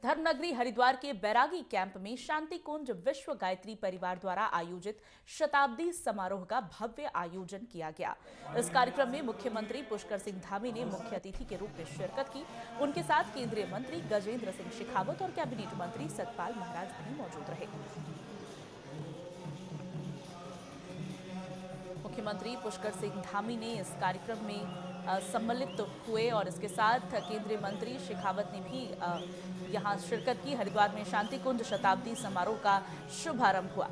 धर्मनगरी हरिद्वार के बैरागी कैंप में शांति कुंज विश्व गायत्री परिवार द्वारा आयोजित शताब्दी समारोह का भव्य आयोजन किया गया। इस कार्यक्रम में मुख्यमंत्री पुष्कर सिंह धामी ने मुख्य अतिथि के रूप में शिरकत की। उनके साथ केंद्रीय मंत्री गजेंद्र सिंह शेखावत और कैबिनेट मंत्री सतपाल महाराज भी मौजूद रहे। मुख्यमंत्री पुष्कर सिंह धामी ने इस कार्यक्रम में सम्मिलित हुए और इसके साथ केंद्रीय मंत्री शेखावत ने भी यहां शिरकत की। हरिद्वार में शांति कुंज शताब्दी समारोह का शुभारंभ हुआ।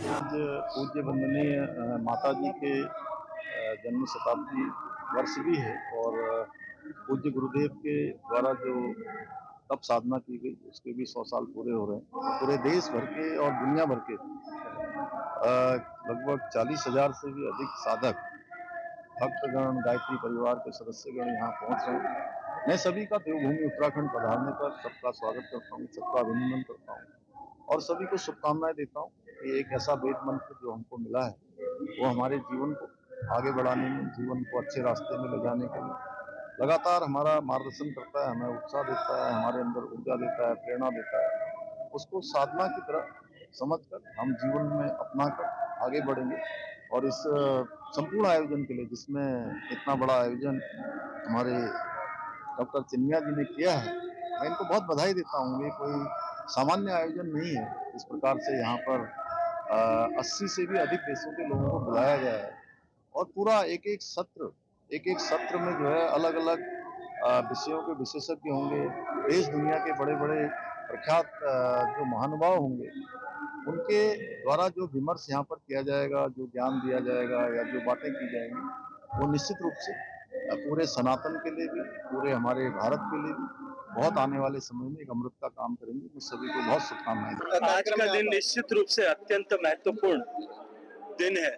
आज पूज्य वंदनीय माता जी के जन्म शताब्दी वर्ष भी है और पूज्य गुरुदेव के द्वारा जो तप साधना की गई उसके भी 100 साल पूरे हो रहे हैं। पूरे देश भर के और दुनिया भर के लगभग 40,000 से भी अधिक साधक भक्तगण गायत्री परिवार के सदस्यगण यहाँ पहुँच रहे हैं। मैं सभी का देवभूमि उत्तराखंड पधारने पर सबका स्वागत करता हूँ, सबका अभिनंदन करता हूँ और सभी को शुभकामनाएं देता हूँ कि एक ऐसा वेद मंत्र जो हमको मिला है वो हमारे जीवन को आगे बढ़ाने में, जीवन को अच्छे रास्ते में ले जाने के लिए लगातार हमारा मार्गदर्शन करता है, हमें उत्साह देता है, हमारे अंदर ऊर्जा देता है, प्रेरणा देता है। उसको साधना की तरह समझकर हम जीवन में अपना कर आगे बढ़ेंगे और इस संपूर्ण आयोजन के लिए, जिसमें इतना बड़ा आयोजन हमारे डॉक्टर चिन्मया जी ने किया है, मैं इनको बहुत बधाई देता हूँ। ये कोई सामान्य आयोजन नहीं है। इस प्रकार से यहाँ पर 80 से भी अधिक देशों के लोगों को बुलाया गया है और पूरा एक एक सत्र में जो है अलग अलग विषयों के विशेषज्ञ होंगे। देश दुनिया के बड़े बड़े प्रख्यात जो महानुभाव होंगे उनके द्वारा जो विमर्श यहाँ पर किया जाएगा, जो ज्ञान दिया जाएगा या जो बातें की जाएंगी, वो निश्चित रूप से पूरे सनातन के लिए भी, पूरे हमारे भारत के लिए भी बहुत आने वाले समय में एक अमृत का काम करेंगे। मैं सभी को बहुत शुभकामनाएं। आज का दिन निश्चित रूप से अत्यंत महत्वपूर्ण दिन है।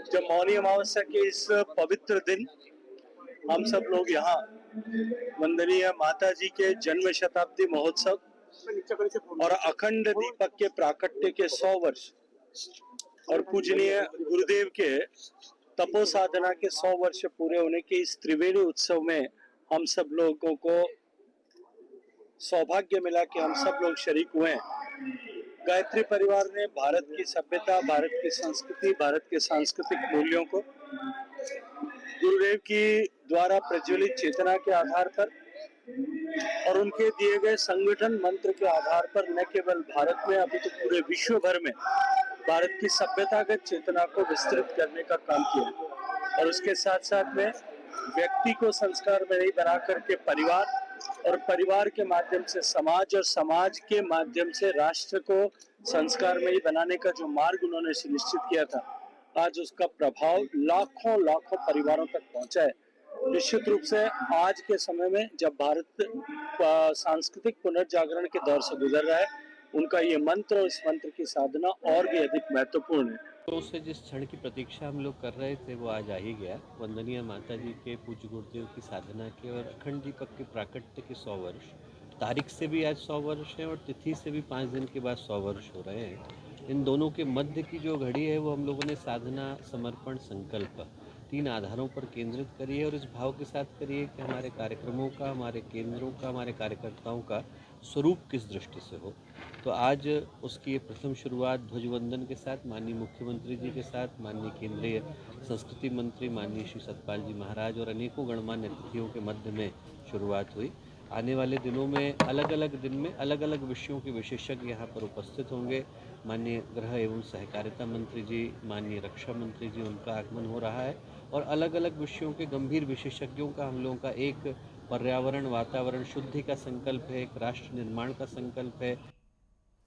जब मौनी अमावस्या के इस पवित्र दिन हम सब लोग यहाँ वंदनीय माता जी के जन्म शताब्दी महोत्सव और अखंड दीपक के प्राकट्य के 100 वर्ष और पूजनीय गुरुदेव के तपो साधना के 100 वर्ष पूरे होने के इस त्रिवेणी उत्सव में हम सब लोगों को सौभाग्य मिला कि हम सब लोग शरीक हुए हैं। गायत्री परिवार ने भारत की सभ्यता, भारत की संस्कृति, भारत के सांस्कृतिक मूल्यों को गुरुदेव की द्वारा प्रज्वलित चेतना के आधार पर और उनके दिए गए संगठन मंत्र के आधार पर न केवल भारत में अभी तो पूरे विश्व भर में भारत की सभ्यतागत चेतना को विस्तृत करने का काम किया और उसके साथ साथ में व्यक्ति को संस्कार में नहीं बना करके परिवार और परिवार के माध्यम से समाज और समाज के माध्यम से राष्ट्र को संस्कार में ही बनाने का जो मार्ग उन्होंने सुनिश्चित किया था, आज उसका प्रभाव लाखों लाखों परिवारों तक पहुंचा है। निश्चित रूप से आज के समय में जब भारत सांस्कृतिक पुनर्जागरण के दौर से गुजर रहा है, उनका ये मंत्र और इस मंत्र की साधना और भी अधिक महत्वपूर्ण है। तो उससे जिस क्षण की प्रतीक्षा हम लोग कर रहे थे वो आज आ ही गया। वंदनीय माता जी के पूज्य गुरुदेव की साधना के और अखंड दीपक के प्राकट्य के 100 वर्ष, तारीख से भी आज 100 वर्ष है और तिथि से भी 5 दिन के बाद 100 वर्ष हो रहे हैं। इन दोनों के मध्य की जो घड़ी है वो हम लोगों ने साधना, समर्पण, संकल्प 3 आधारों पर केंद्रित करी है और इस भाव के साथ करिए कि हमारे कार्यक्रमों का, हमारे केंद्रों का, हमारे कार्यकर्ताओं का स्वरूप किस दृष्टि से हो। तो आज उसकी प्रथम शुरुआत ध्वजवंदन के साथ माननीय मुख्यमंत्री जी के साथ, माननीय केंद्रीय संस्कृति मंत्री माननीय श्री सतपाल जी महाराज और अनेकों गणमान्य अतिथियों के मध्य में शुरुआत हुई। आने वाले दिनों में अलग अलग दिन में अलग अलग विषयों के विशेषज्ञ यहाँ पर उपस्थित होंगे। माननीय गृह एवं सहकारिता मंत्री जी, माननीय रक्षा मंत्री जी, उनका आगमन हो रहा है और अलग अलग विषयों के गंभीर विशेषज्ञों का हम लोगों का एक पर्यावरण, वातावरण शुद्धि का संकल्प है, एक राष्ट्र निर्माण का संकल्प है।